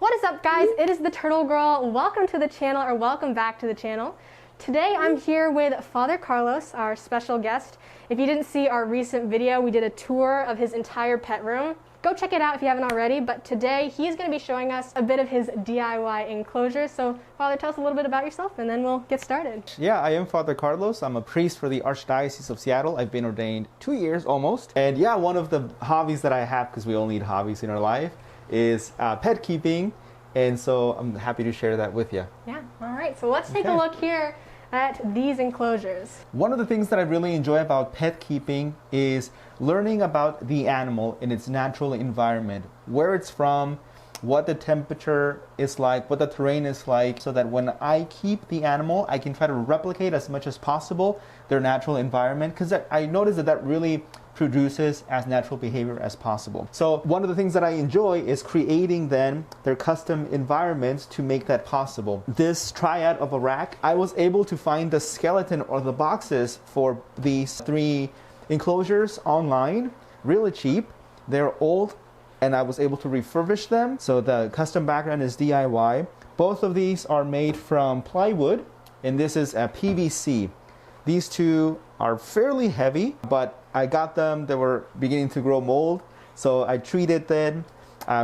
What is up, guys? It is the Turtle Girl. Welcome to the channel, or welcome back to the channel. Today I'm here with Father Carlos, our special guest. If you didn't see our recent video, we did a tour of his entire pet room. Go check it out if you haven't already, but today he's going to be showing us a bit of his DIY enclosure. So Father, tell us a little bit about yourself and then we'll get started. Yeah, I am Father Carlos. I'm a priest for the Archdiocese of Seattle. I've been ordained 2 years almost. And yeah, one of the hobbies that I have, because we all need hobbies in our life, is pet keeping. And so I'm happy to share that with you. Yeah, all right. So let's take a look here at these enclosures. One of the things that I really enjoy about pet keeping is learning about the animal in its natural environment, where it's from, what the temperature is like, what the terrain is like, so that when I keep the animal, I can try to replicate as much as possible their natural environment, because I noticed that really produces as natural behavior as possible. So one of the things that I enjoy is creating then their custom environments to make that possible. This triad of a rack, I was able to find the skeleton or the boxes for these 3 enclosures online, really cheap. They're old and I was able to refurbish them. So the custom background is DIY. Both of these are made from plywood and this is a PVC. These 2 are fairly heavy, but I got them, they were beginning to grow mold. So I treated them,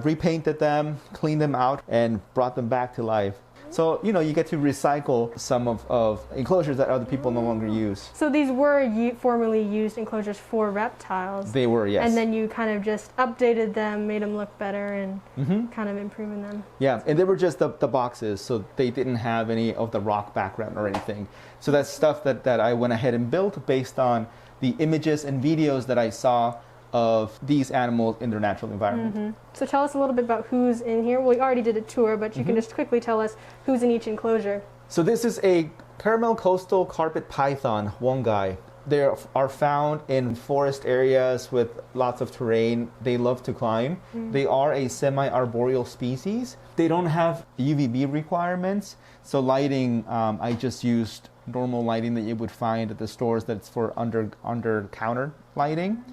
repainted them, cleaned them out, and brought them back to life. So, you know, you get to recycle some of enclosures that other people no longer use. So these were formerly used enclosures for reptiles. They were, yes. And then you kind of just updated them, made them look better, and kind of improving them. Yeah, and they were just the boxes, so they didn't have any of the rock background or anything. So that's stuff that I went ahead and built based on the images and videos that I saw of these animals in their natural environment. So tell us a little bit about who's in here. Well, we already did a tour, but you can just quickly tell us who's in each enclosure. So this is a caramel coastal carpet python, wongai. They are found in forest areas with lots of terrain. They love to climb. They are a semi-arboreal species. They don't have UVB requirements. So lighting, I just used normal lighting that you would find at the stores that's for under counter lighting.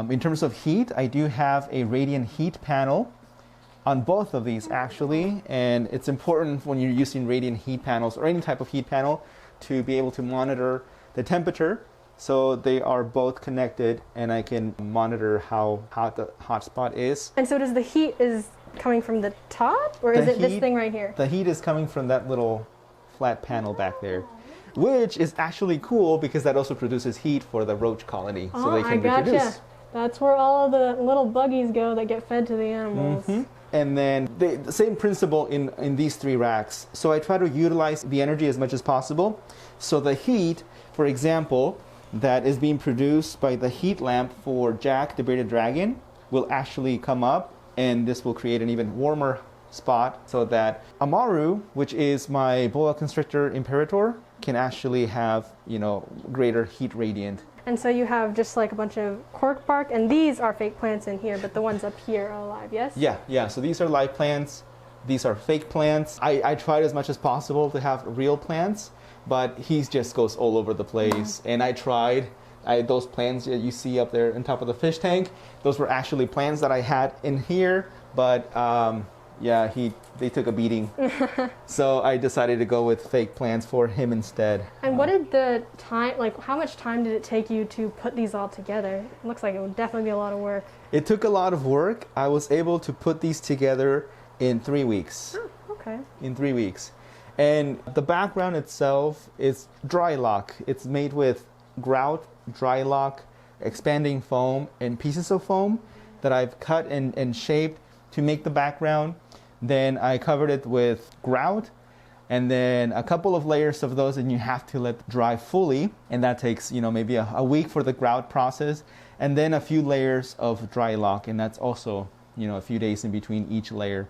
In terms of heat, I do have a radiant heat panel on both of these actually, and it's important when you're using radiant heat panels or any type of heat panel to be able to monitor the temperature. So they are both connected and I can monitor how hot the hotspot is. And so does the heat is coming from the top, or is it this thing right here? The heat is coming from that little flat panel back there, which is actually cool because that also produces heat for the roach colony, so they can reproduce. That's where all of the little buggies go that get fed to the animals. And then the same principle in these 3 racks. So I try to utilize the energy as much as possible. So the heat, for example, that is being produced by the heat lamp for Jack, the bearded dragon, will actually come up, and this will create an even warmer spot so that Amaru, which is my boa constrictor imperator, can actually have, you know, greater heat radiant. And so you have just like a bunch of cork bark, and these are fake plants in here, but the ones up here are alive, yes? Yeah. So these are live plants. These are fake plants. I tried as much as possible to have real plants, but he just goes all over the place. And I tried. Those plants that you see up there on top of the fish tank, those were actually plants that I had in here, but yeah, they took a beating. So I decided to go with fake plants for him instead. And what did the time, like how much time did it take you to put these all together? It looks like it would definitely be a lot of work. It took a lot of work. I was able to put these together in 3 weeks. Oh, okay. In 3 weeks. And the background itself is dry lock. It's made with grout, dry lock, expanding foam, and pieces of foam that I've cut and shaped to make the background. Then I covered it with grout and then a couple of layers of those, and you have to let dry fully, and that takes, you know, maybe a week for the grout process, and then a few layers of dry lock, and that's also, you know, a few days in between each layer.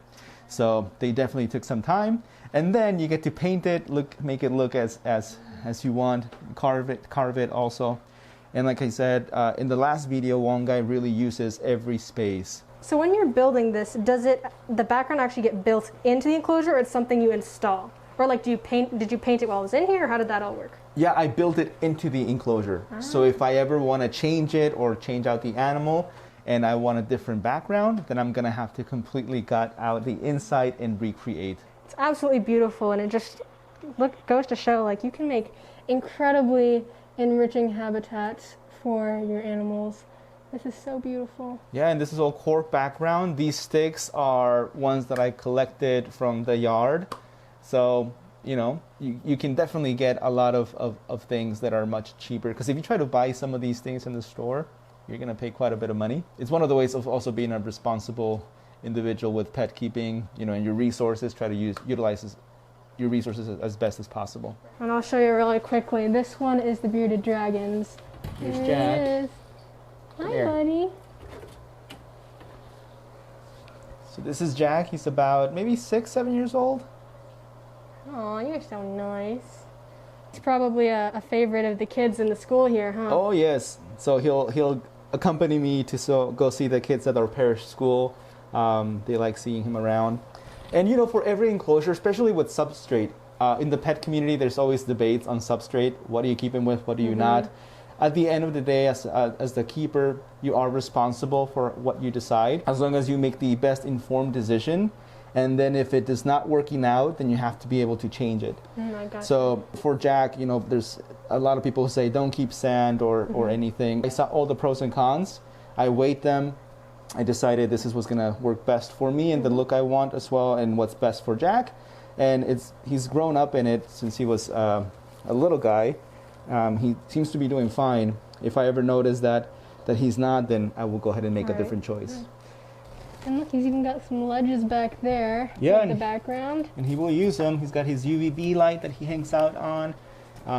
So they definitely took some time, and then you get to paint it, make it look as you want, carve it also. And like I said in the last video, Wongai really uses every space. So when you're building this, does the background actually get built into the enclosure, or it's something you install? Or like, did you paint it while it was in here, or how did that all work? Yeah, I built it into the enclosure. So if I ever want to change it or change out the animal, and I want a different background, then I'm gonna have to completely gut out the inside and recreate. It's absolutely beautiful, and it just goes to show like you can make incredibly enriching habitats for your animals. This is so beautiful. Yeah, and this is all cork background. These sticks are ones that I collected from the yard. So, you know, you can definitely get a lot of things that are much cheaper. Because if you try to buy some of these things in the store, you're going to pay quite a bit of money. It's one of the ways of also being a responsible individual with pet keeping, you know, and your resources, try to utilize your resources as best as possible. And I'll show you really quickly. This one is the bearded dragons. Here's There Jack. it is. Hi, There. buddy. So this is Jack. He's about maybe 6-7 years old. Oh, you're so nice. He's probably a favorite of the kids in the school here, huh? Oh yes. So he'll accompany me to go see the kids at our parish school. They like seeing him around. And you know, for every enclosure, especially with substrate, in the pet community, there's always debates on substrate. What do you keep him with? What do you not? At the end of the day, as the keeper, you are responsible for what you decide, as long as you make the best informed decision. And then if it is not working out, then you have to be able to change it. I got So for Jack, you know, there's a lot of people who say don't keep sand or anything. I saw all the pros and cons. I weighed them. I decided this is what's going to work best for me and the look I want as well, and what's best for Jack. And he's grown up in it since he was a little guy. He seems to be doing fine. If I ever notice that he's not, then I will go ahead and make a different choice. And look, he's even got some ledges back there in the background. And he will use them. He's got his UVB light that he hangs out on,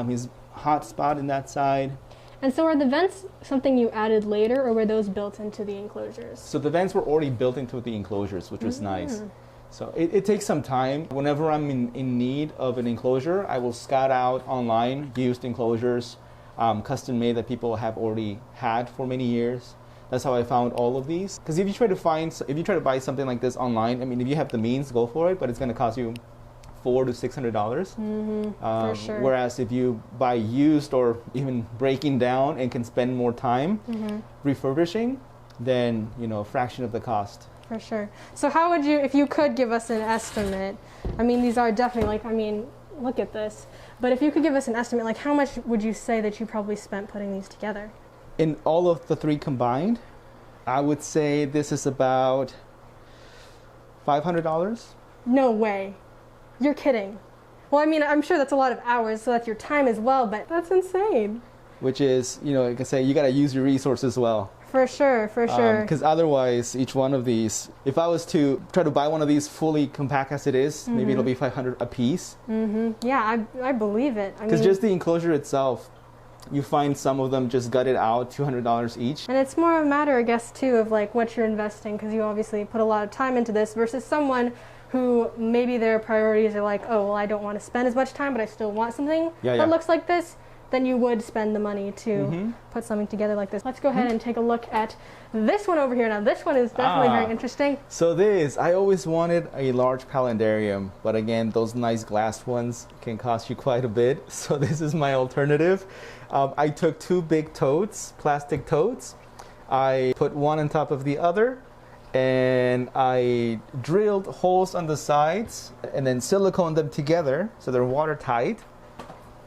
his hot spot in that side. And so are the vents something you added later, or were those built into the enclosures? So the vents were already built into the enclosures, which was nice. So it takes some time. Whenever I'm in need of an enclosure, I will scout out online used enclosures, custom made that people have already had for many years. That's how I found all of these. Because if you try to buy something like this online, I mean, if you have the means, go for it, but it's going to cost you $400 to $600. For sure. Whereas if you buy used or even breaking down and can spend more time refurbishing, then a fraction of the cost. For sure. So how would you, if you could give us an estimate, I mean, these are definitely look at this, but if you could give us an estimate, how much would you say that you probably spent putting these together? In all of the three combined, I would say this is about $500. No way. You're kidding. Well, I mean, I'm sure that's a lot of hours, so that's your time as well, but that's insane. Which is, like I say, you got to use your resources well. For sure, for sure. Because otherwise, each one of these, if I was to try to buy one of these fully compact as it is, maybe it'll be $500 a piece. Yeah, I believe it. Because just the enclosure itself, you find some of them just gutted out, $200 each. And it's more a matter, I guess, too, of what you're investing, because you obviously put a lot of time into this versus someone who maybe their priorities are oh, well, I don't want to spend as much time, but I still want something that looks like this. Then you would spend the money to put something together like this. Let's go ahead and take a look at this one over here. Now, this one is definitely very interesting. So I always wanted a large paludarium, but again, those nice glass ones can cost you quite a bit. So this is my alternative. I took two big totes, plastic totes. I put one on top of the other, and I drilled holes on the sides and then siliconed them together so they're watertight.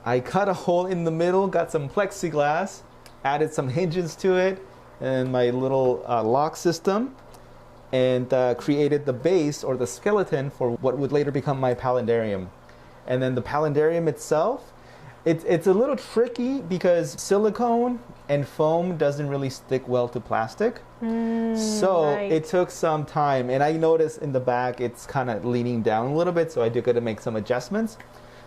I cut a hole in the middle, got some plexiglass, added some hinges to it, and my little lock system, and created the base or the skeleton for what would later become my paludarium. And then the paludarium itself, it's a little tricky because silicone and foam doesn't really stick well to plastic. It took some time, and I noticed in the back it's kind of leaning down a little bit, so I did got to make some adjustments.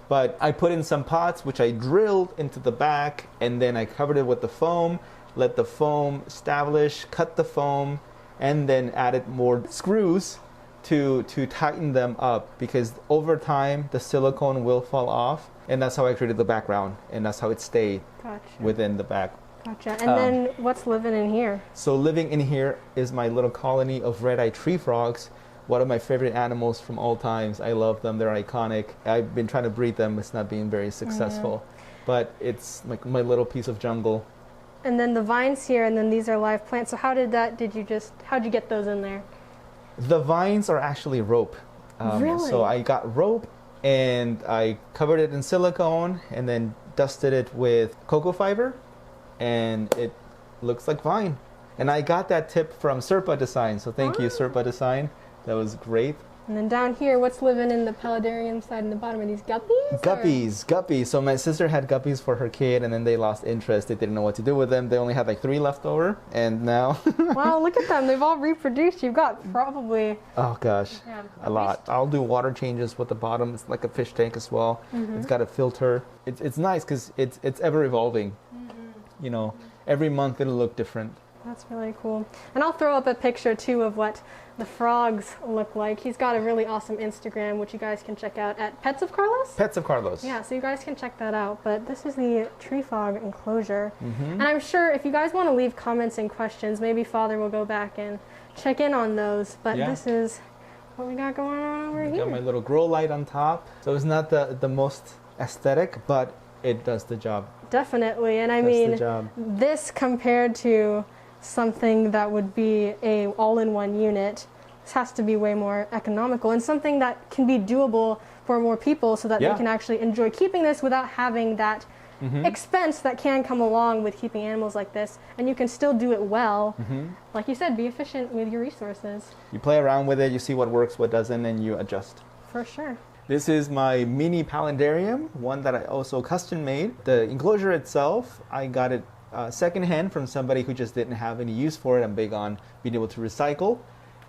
But I put in some pots, which I drilled into the back, and then I covered it with the foam, let the foam establish, cut the foam, and then added more screws to tighten them up, because over time the silicone will fall off, and that's how I created the background, and that's how it stayed within the back. Gotcha. And then what's living in here? So living in here is my little colony of red-eyed tree frogs. One of my favorite animals from all times. I love them. They're iconic. I've been trying to breed them. It's not being very successful. But it's like my little piece of jungle. And then the vines here, and then these are live plants. So how'd you get those in there? The vines are actually rope. Really? So I got rope and I covered it in silicone and then dusted it with cocoa fiber, and it looks like vine. And I got that tip from Serpa Design, so thank you, Serpa Design. That was great. And then down here, what's living in the paludarium side in the bottom? Are these guppies? Guppies. So my sister had guppies for her kid, and then they lost interest. They didn't know what to do with them. They only had like 3 left over, and now... Wow, look at them. They've all reproduced. You've got probably... Oh gosh, yeah, a lot. I'll do water changes with the bottom. It's like a fish tank as well. It's got a filter. It's nice because it's ever evolving. You know, every month it'll look different. That's really cool. And I'll throw up a picture too of what the frogs look like. He's got a really awesome Instagram, which you guys can check out at Pets of Carlos? Pets of Carlos. Yeah, so you guys can check that out. But this is the tree frog enclosure. And I'm sure if you guys want to leave comments and questions, maybe Father will go back and check in on those. But this is what we got going on over here. Got my little grow light on top. So it's not the most aesthetic, but it does the job. Definitely. And I mean, this compared to something that would be a all-in-one unit, this has to be way more economical and something that can be doable for more people so that they can actually enjoy keeping this without having that expense that can come along with keeping animals like this. And you can still do it well. Like you said, be efficient with your resources. You play around with it, you see what works, what doesn't, and you adjust. For sure. This is my mini palendarium, one that I also custom made. The enclosure itself, I got it secondhand from somebody who just didn't have any use for it. I'm big on being able to recycle.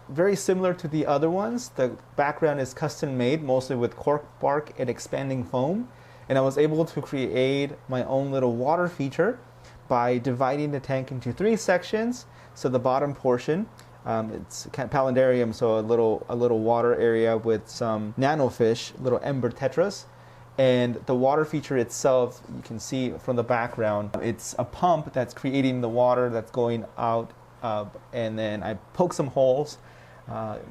Very similar to the other ones. The background is custom made, mostly with cork bark and expanding foam. And I was able to create my own little water feature by dividing the tank into 3 sections. So the bottom portion, it's palendarium, so a little water area with some nanofish, little ember tetras. And the water feature itself, you can see from the background, it's a pump that's creating the water that's going out, and then I poke some holes.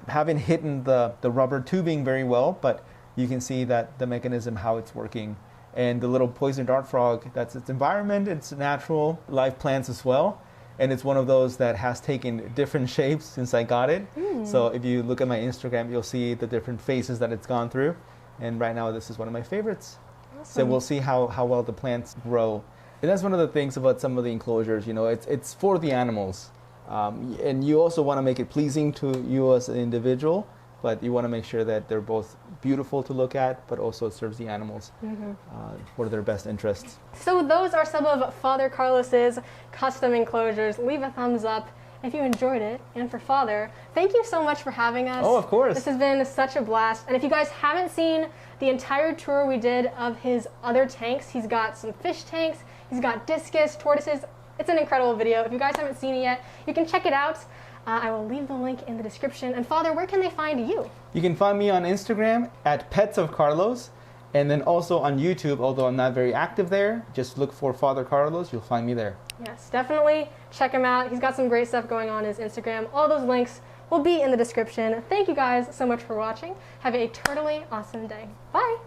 Haven't hidden the rubber tubing very well, but you can see that the mechanism, how it's working. And the little poison dart frog, that's its environment. It's natural, live plants as well. And it's one of those that has taken different shapes since I got it. So if you look at my Instagram, you'll see the different phases that it's gone through. And right now, this is one of my favorites. Awesome. So we'll see how well the plants grow. And that's one of the things about some of the enclosures, you know, it's for the animals. And you also want to make it pleasing to you as an individual, but you want to make sure that they're both beautiful to look at, but also serves the animals for their best interests. So those are some of Father Carlos's custom enclosures. Leave a thumbs up if you enjoyed it. And for Father, thank you so much for having us. Oh, of course. This has been such a blast. And if you guys haven't seen the entire tour we did of his other tanks, he's got some fish tanks, he's got discus, tortoises. It's an incredible video. If you guys haven't seen it yet, you can check it out. I will leave the link in the description. And Father, where can they find you? You can find me on Instagram at Pets of Carlos, and then also on YouTube, although I'm not very active there. Just look for Father Carlos, you'll find me there. Yes, definitely check him out. He's got some great stuff going on his Instagram. All those links will be in the description. Thank you guys so much for watching. Have a totally awesome day. Bye.